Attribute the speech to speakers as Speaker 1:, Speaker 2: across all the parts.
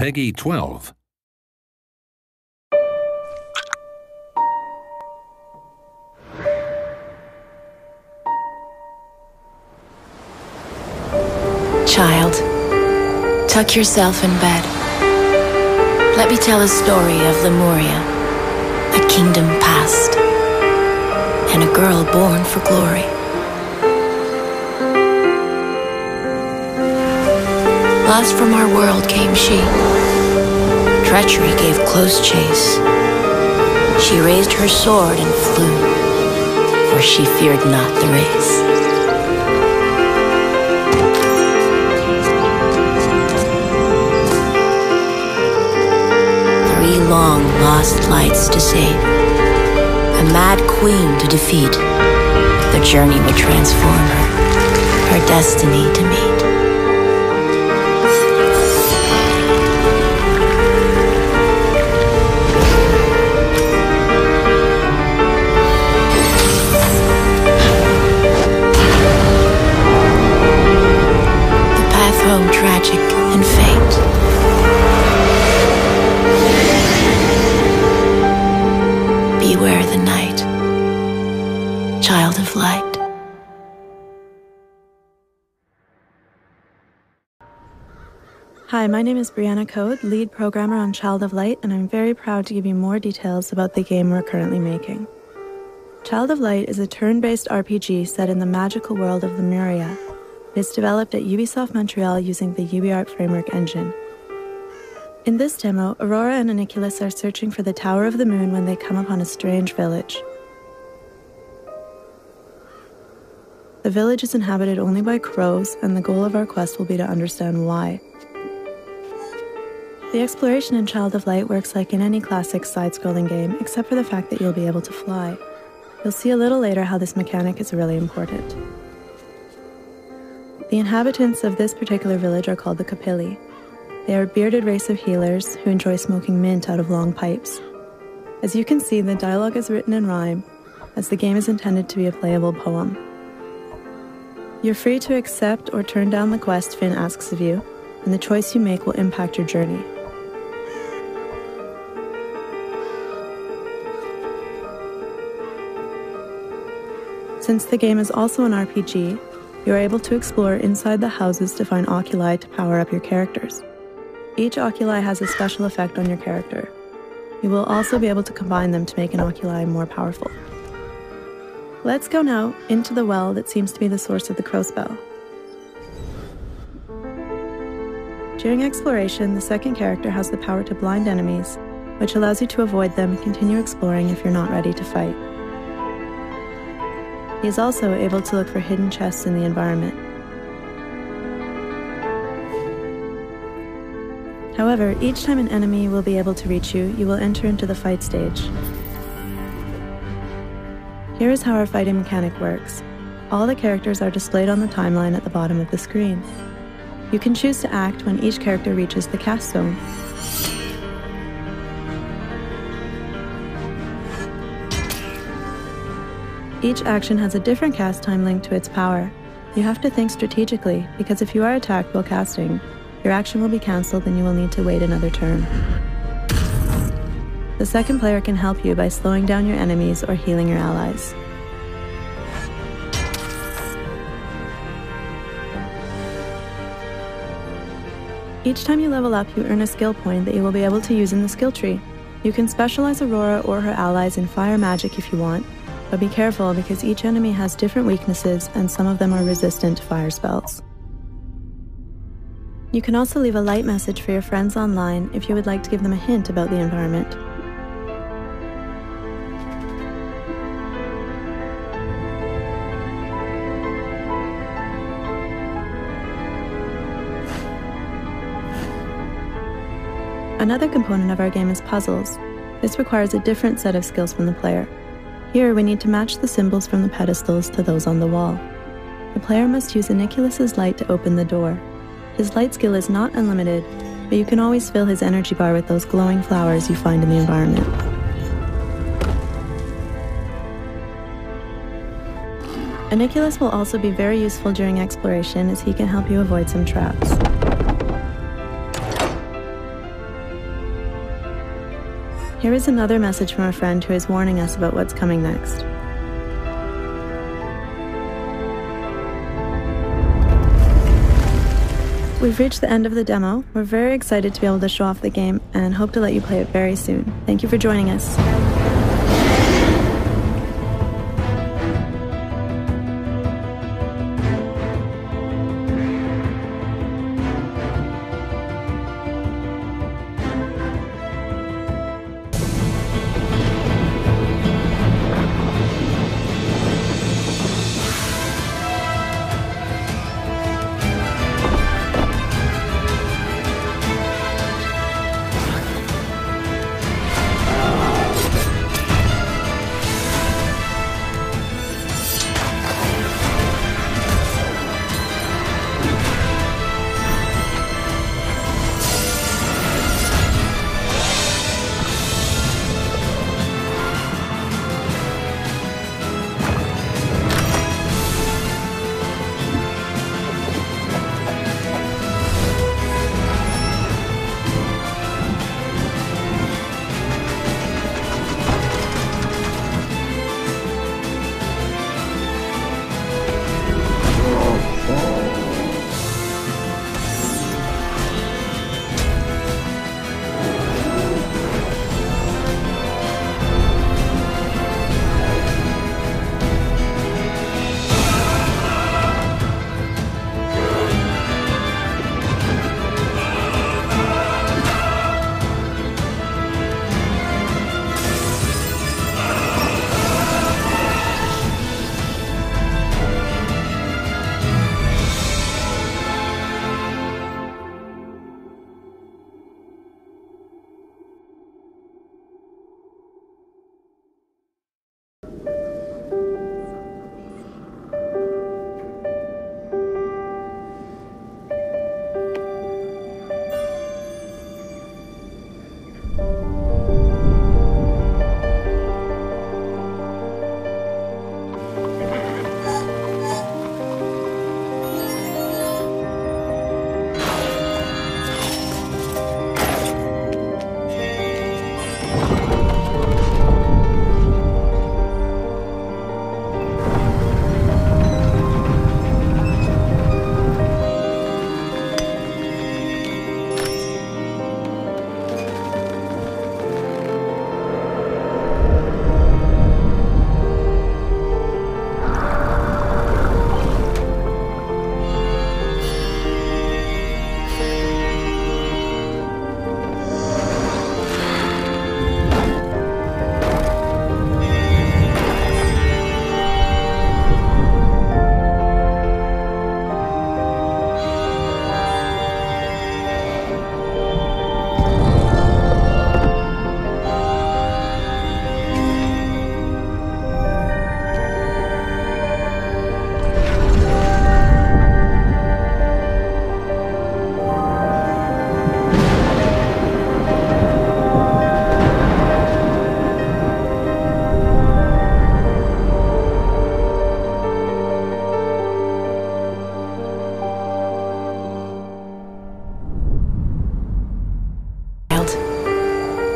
Speaker 1: Peggy 12.
Speaker 2: Child, tuck yourself in bed. Let me tell a story of Lemuria, a kingdom past, and a girl born for glory. Lost from our world came she. Treachery gave close chase. She raised her sword and flew, for she feared not the race. Long lost lights to save, a mad queen to defeat. The journey would transform her destiny to meet. The path home tragic and fate. Beware the night, child of light.
Speaker 3: Hi, my name is Brianna Code, lead programmer on Child of Light, and I'm very proud to give you more details about the game we're currently making. Child of Light is a turn-based RPG set in the magical world of Lemuria. It is developed at Ubisoft Montreal using the UbiArt framework engine. In this demo, Aurora and Aniculus are searching for the Tower of the Moon when they come upon a strange village. The village is inhabited only by crows, and the goal of our quest will be to understand why. The exploration in Child of Light works like in any classic side-scrolling game, except for the fact that you'll be able to fly. You'll see a little later how this mechanic is really important. The inhabitants of this particular village are called the Capilli. They are a bearded race of healers who enjoy smoking mint out of long pipes. As you can see, the dialogue is written in rhyme, as the game is intended to be a playable poem. You're free to accept or turn down the quest Finn asks of you, and the choice you make will impact your journey. Since the game is also an RPG, you are able to explore inside the houses to find oculi to power up your characters. Each oculi has a special effect on your character. You will also be able to combine them to make an oculi more powerful. Let's go now into the well that seems to be the source of the crow spell. During exploration, the second character has the power to blind enemies, which allows you to avoid them and continue exploring if you're not ready to fight. He is also able to look for hidden chests in the environment. However, each time an enemy will be able to reach you, you will enter into the fight stage. Here is how our fighting mechanic works. All the characters are displayed on the timeline at the bottom of the screen. You can choose to act when each character reaches the cast zone. Each action has a different cast time linked to its power. You have to think strategically, because if you are attacked while casting, your action will be cancelled and you will need to wait another turn. The second player can help you by slowing down your enemies or healing your allies. Each time you level up, you earn a skill point that you will be able to use in the skill tree. You can specialize Aurora or her allies in fire magic if you want, but be careful because each enemy has different weaknesses and some of them are resistant to fire spells. You can also leave a light message for your friends online if you would like to give them a hint about the environment. Another component of our game is puzzles. This requires a different set of skills from the player. Here, we need to match the symbols from the pedestals to those on the wall. The player must use Aniculus's light to open the door. His light skill is not unlimited, but you can always fill his energy bar with those glowing flowers you find in the environment. Aniculus will also be very useful during exploration as he can help you avoid some traps. Here is another message from a friend who is warning us about what's coming next. We've reached the end of the demo. We're very excited to be able to show off the game and hope to let you play it very soon. Thank you for joining us.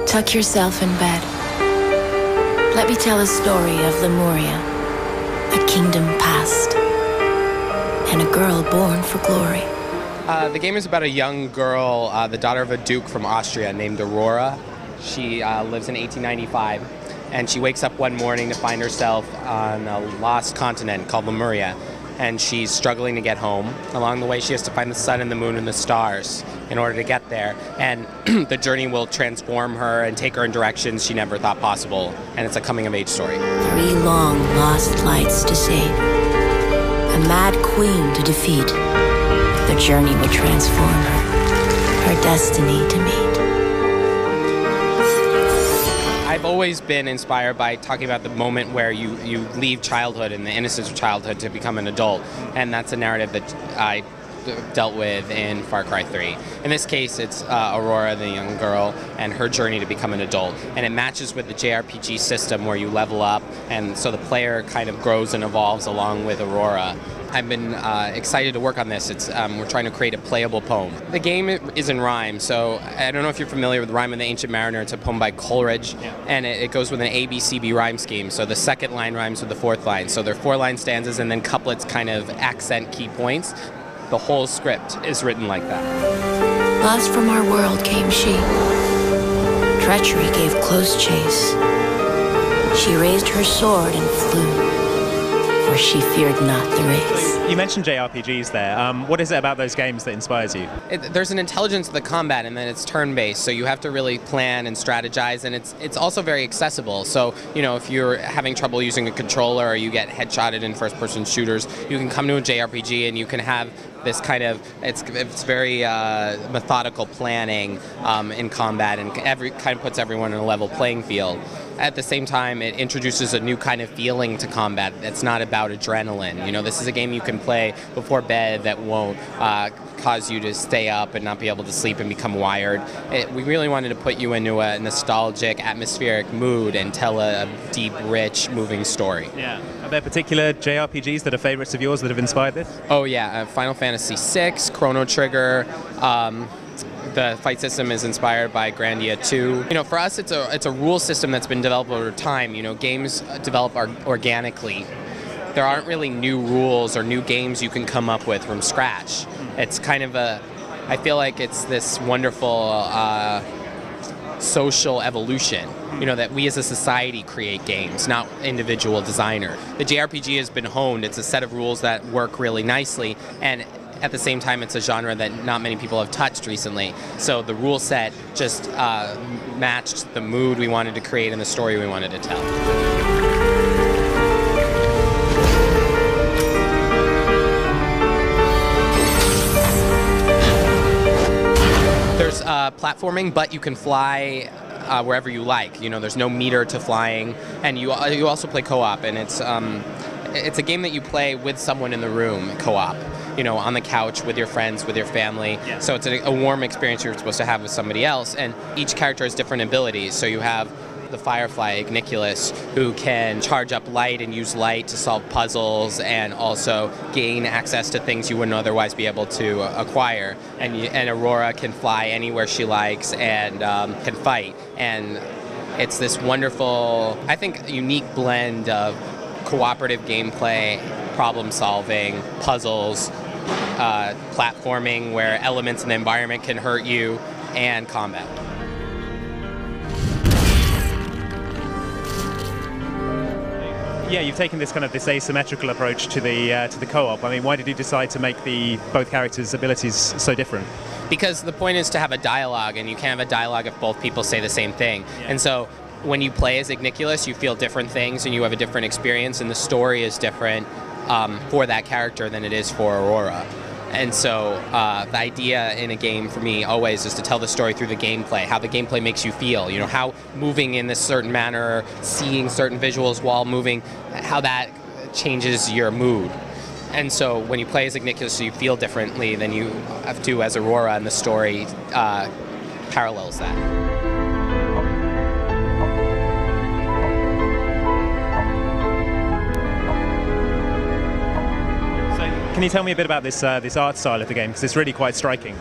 Speaker 2: Tuck yourself in bed. Let me tell a story of Lemuria, a kingdom past, and a girl born for glory.
Speaker 1: The game is about a young girl, the daughter of a duke from Austria named Aurora. She lives in 1895, and she wakes up one morning to find herself on a lost continent called Lemuria, and she's struggling to get home. Along the way, she has to find the sun and the moon and the stars in order to get there, and the journey will transform her and take her in directions she never thought possible, and it's a coming-of-age story.
Speaker 2: 3 long lost lights to save, a mad queen to defeat. The journey would transform her destiny to meet.
Speaker 1: I've always been inspired by talking about the moment where you leave childhood and the innocence of childhood to become an adult, and that's a narrative that I dealt with in Far Cry 3. In this case, it's Aurora, the young girl, and her journey to become an adult. And it matches with the JRPG system where you level up, and so the player kind of grows and evolves along with Aurora. I've been excited to work on this. We're trying to create a playable poem. The game is in rhyme, so I don't know if you're familiar with Rhyme of the Ancient Mariner. It's a poem by Coleridge, and it goes with an ABCB rhyme scheme. So the second line rhymes with the fourth line. So there are 4-line stanzas and then couplets kind of accent key points. The whole script is written like that.
Speaker 2: Last from our world came she. Treachery gave close chase. She raised her sword and flew, for she feared not the race.
Speaker 4: You mentioned JRPGs there. What is it about those games that inspires you?
Speaker 1: There's an intelligence to the combat, and then it's turn-based, so you have to really plan and strategize, and it's also very accessible. So, you know, if you're having trouble using a controller or you get headshotted in first-person shooters, you can come to a JRPG and you can have this kind of, it's very methodical planning in combat, and kind of puts everyone in a level playing field. At the same time, it introduces a new kind of feeling to combat. It's not about adrenaline. You know, this is a game you can play before bed that won't cause you to stay up and not be able to sleep and become wired. We really wanted to put you into a nostalgic, atmospheric mood and tell a deep, rich, moving story.
Speaker 4: Yeah. Are there particular JRPGs that are favorites of yours that have inspired this?
Speaker 1: Oh yeah, Final Fantasy VI, Chrono Trigger. The fight system is inspired by Grandia 2. You know, for us, it's a rule system that's been developed over time. You know, games develop organically. There aren't really new rules or new games you can come up with from scratch. It's kind of I feel like it's this wonderful social evolution. You know, that we as a society create games, not individual designer. The JRPG has been honed. It's a set of rules that work really nicely, and at the same time, it's a genre that not many people have touched recently. So the rule set just matched the mood we wanted to create and the story we wanted to tell. There's platforming, but you can fly wherever you like. You know, there's no meter to flying, and you also play co-op, and it's a game that you play with someone in the room, co-op. You know, on the couch with your friends, with your family. Yeah. So it's a warm experience you're supposed to have with somebody else, and each character has different abilities. So you have the Firefly, Igniculus, who can charge up light and use light to solve puzzles and also gain access to things you wouldn't otherwise be able to acquire. And Aurora can fly anywhere she likes and can fight. And it's this wonderful, I think, unique blend of cooperative gameplay, problem solving, puzzles, platforming where elements in the environment can hurt you, and combat.
Speaker 4: Yeah, you've taken this asymmetrical approach to the co-op. I mean, why did you decide to make both characters' abilities so different?
Speaker 1: Because the point is to have a dialogue, and you can't have a dialogue if both people say the same thing. Yeah. And so when you play as Igniculus, you feel different things and you have a different experience, and the story is different for that character than it is for Aurora. And so the idea in a game for me always is to tell the story through the gameplay, how the gameplay makes you feel, you know, how moving in this certain manner, seeing certain visuals while moving, how that changes your mood. And so when you play as Igniculus, you feel differently than you do as Aurora, and the story parallels that.
Speaker 4: Can you tell me a bit about this art style of the game, because it's really quite striking?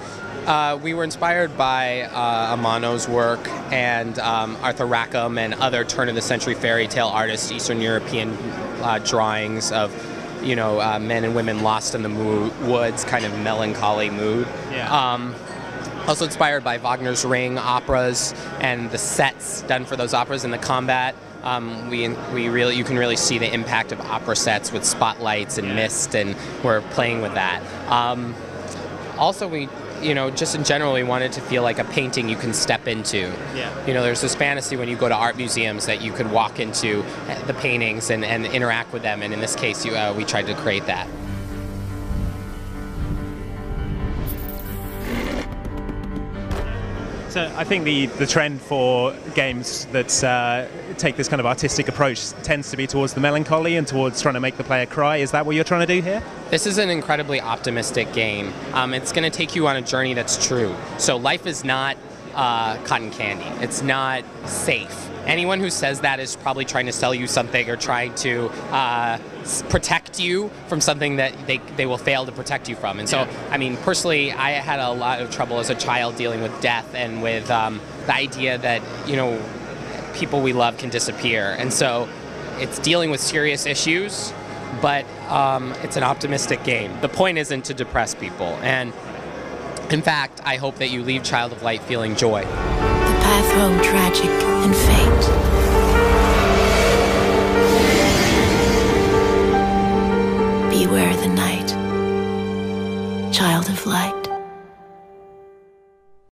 Speaker 1: We were inspired by Amano's work and Arthur Rackham and other turn-of-the-century fairy tale artists, Eastern European drawings of, you know, men and women lost in the woods, kind of melancholy mood. Yeah. Also inspired by Wagner's Ring operas and the sets done for those operas and the combat. You can really see the impact of opera sets with spotlights and mist, and we're playing with that. Also, just in general, we wanted to feel like a painting you can step into. Yeah. You know, there's this fantasy when you go to art museums that you could walk into the paintings and interact with them, and in this case, we tried to create that.
Speaker 4: So I think the trend for games that take this kind of artistic approach tends to be towards the melancholy and towards trying to make the player cry. Is that what you're trying to do here?
Speaker 1: This is an incredibly optimistic game. It's going to take you on a journey that's true. So life is not cotton candy. It's not safe. Anyone who says that is probably trying to sell you something or trying to protect protect you from something that they will fail to protect you from. And so, I mean, personally, I had a lot of trouble as a child dealing with death and with the idea that, you know, people we love can disappear. And so it's dealing with serious issues, but it's an optimistic game. The point isn't to depress people. And in fact, I hope that you leave Child of Light feeling joy.
Speaker 2: The path home tragic and faint. Beware the night. Child of Light.